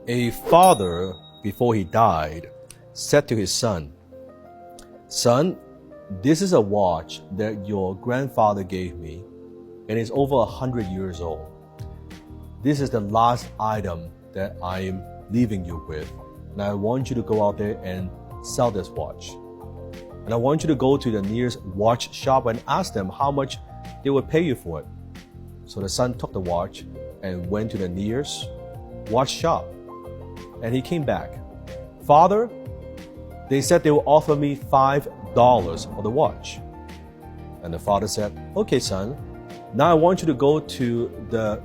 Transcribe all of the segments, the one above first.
A father, before he died, said to his son, "Son, this is a watch that your grandfather gave me, and it's over 100 years old. This is the last item that I am leaving you with, and I want you to go out there and sell this watch. And I want you to go to the nearest watch shop and ask them how much they would pay you for it." So the son took the watch and went to the nearest watch shop. And he came back. "Father, they said they will offer me $5 for the watch." And the father said, "Okay, son, now I want you to go to the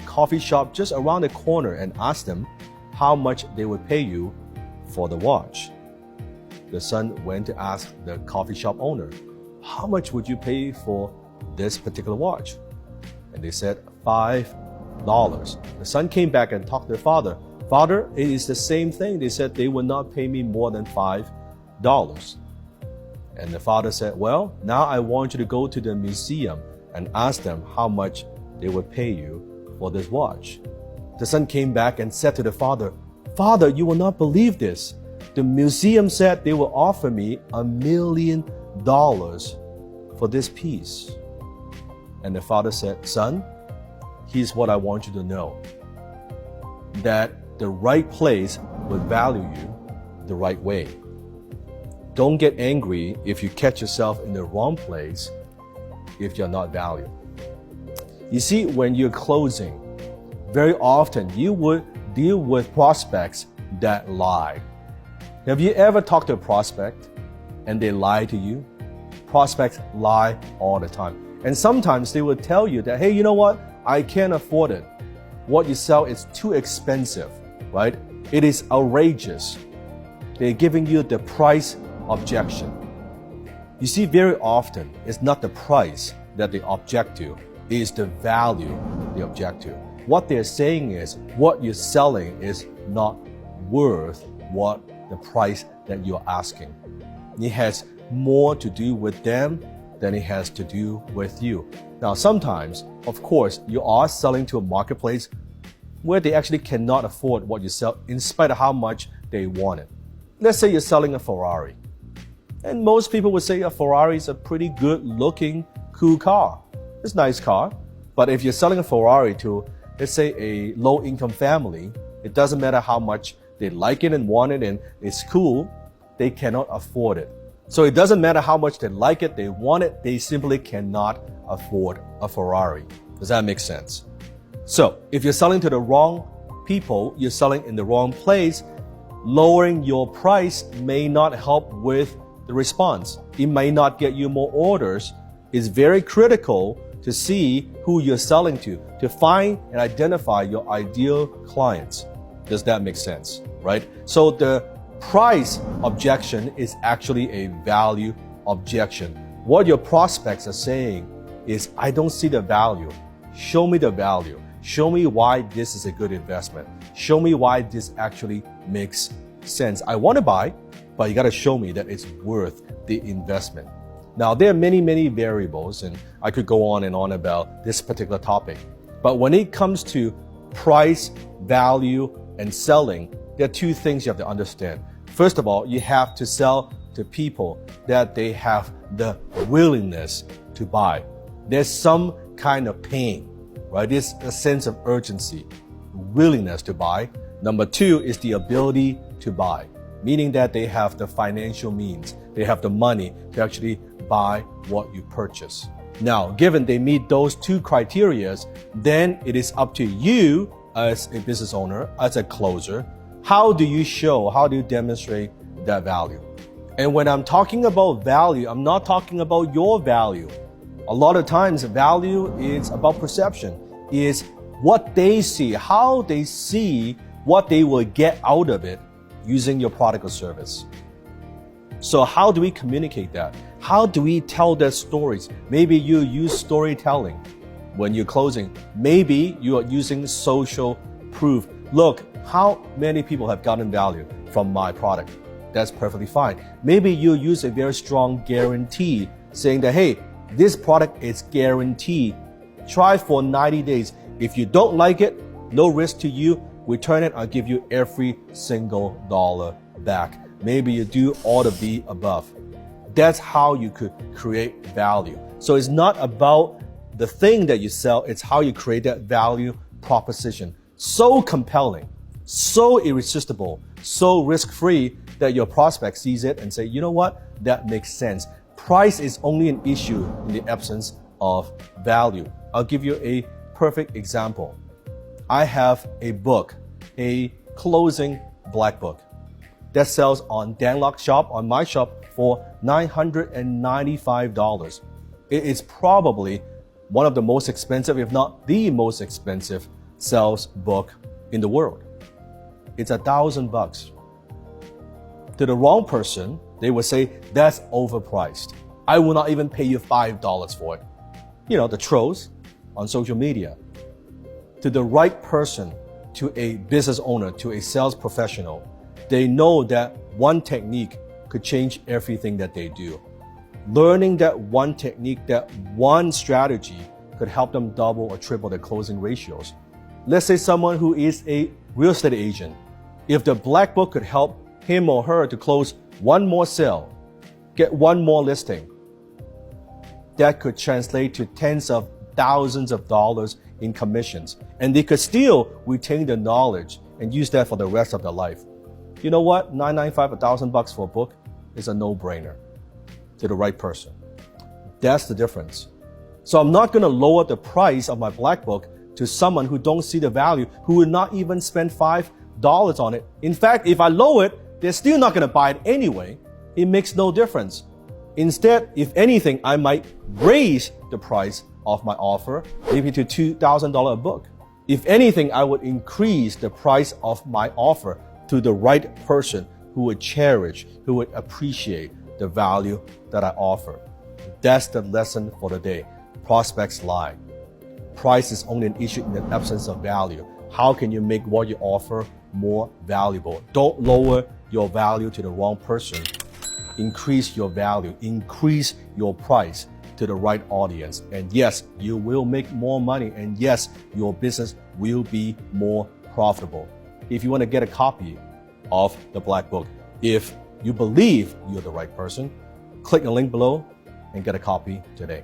coffee shop just around the corner and ask them how much they would pay you for the watch." The son went to ask the coffee shop owner, "How much would you pay for this particular watch?" And they said, $5. The son came back and talked to the father. "Father, it is the same thing. They said they would not pay me more than $5. And the father said, "Well, now I want you to go to the museum and ask them how much they would pay you for this watch." The son came back and said to the father, "Father, you will not believe this. The museum said they will offer me $1 million for this piece." And the father said, "Son, here's what I want you to know. That the right place will value you the right way. Don't get angry if you catch yourself in the wrong place if you're not valued." You see, when you're closing, very often you would deal with prospects that lie. Have you ever talked to a prospect and they lie to you? Prospects lie all the time. And sometimes they will tell you that, "Hey, you know what? I can't afford it. What you sell is too expensive," right? It is outrageous. They're giving you the price objection. You see, very often, it's not the price that they object to, it is the value they object to. What they're saying is, what you're selling is not worth what the price that you're asking. It has more to do with them than it has to do with you. Now, sometimes, of course, you are selling to a marketplace where they actually cannot afford what you sell in spite of how much they want it. Let's say you're selling a Ferrari. And most people would say a Ferrari is a pretty good looking, cool car. It's a nice car. But if you're selling a Ferrari to, let's say, a low income family, it doesn't matter how much they like it and want it and it's cool, they cannot afford it. So it doesn't matter how much they like it, they want it, they simply cannot afford a Ferrari. Does that make sense? So if you're selling to the wrong people, you're selling in the wrong place, lowering your price may not help with the response. It may not get you more orders. It's very critical to see who you're selling to find and identify your ideal clients. Does that make sense? Right? So the price objection is actually a value objection. What your prospects are saying is, "I don't see the value. Show me the value. Show me why this is a good investment. Show me why this actually makes sense. I want to buy, but you got to show me that it's worth the investment." Now, there are many, many variables, and I could go on and on about this particular topic. But when it comes to price, value, and selling, there are two things you have to understand. First of all, you have to sell to people that they have the willingness to buy. There's some kind of pain, right? There's a sense of urgency, willingness to buy. Number two is the ability to buy, meaning that they have the financial means, they have the money to actually buy what you purchase. Now, given they meet those two criteria, then it is up to you as a business owner, as a closer, how do you demonstrate that value? And when I'm talking about value, I'm not talking about your value. A lot of times, value is about perception, is what they see, how they see what they will get out of it using your product or service. So how do we communicate that? How do we tell their stories? Maybe you use storytelling when you're closing. Maybe you are using social proof. Look, how many people have gotten value from my product? That's perfectly fine. Maybe you use a very strong guarantee saying that, hey, this product is guaranteed. Try for 90 days. If you don't like it, no risk to you. return it, I'll give you every single dollar back. Maybe you do all of the above. That's how you could create value. So it's not about the thing that you sell, it's how you create that value proposition. So compelling, so irresistible, so risk-free that your prospect sees it and say, you know what, that makes sense. Price is only an issue in the absence of value. I'll give you a perfect example. I have a book, a closing black book that sells on Dan Lok shop, on my shop, for $995. It is probably one of the most expensive, if not the most expensive, sales book in the world. It's $1,000. To the wrong person, they would say, that's overpriced. I will not even pay you $5 for it. You know, the trolls on social media. To the right person, to a business owner, to a sales professional, they know that one technique could change everything that they do. Learning that one technique, that one strategy could help them double or triple their closing ratios. Let's say someone who is a real estate agent. If the black book could help him or her to close one more sale, get one more listing, that could translate to tens of thousands of dollars in commissions. And they could still retain the knowledge and use that for the rest of their life. You know what? $995, $1,000 for a book is a no-brainer to the right person. That's the difference. So I'm not going to lower the price of my black book to someone who don't see the value, who would not even spend $5 on it. In fact, if I lower it, they're still not going to buy it anyway. It makes no difference. Instead, if anything, I might raise the price of my offer, maybe to $2,000 a book. If anything, I would increase the price of my offer to the right person who would cherish, who would appreciate the value that I offer. That's the lesson for the day. Prospects lie. Price is only an issue in the absence of value. How can you make what you offer more valuable? Don't lower your value to the wrong person. Increase your value, increase your price to the right audience. And yes, you will make more money. And yes, your business will be more profitable. If you want to get a copy of the Black Book, if you believe you're the right person, click the link below and get a copy today.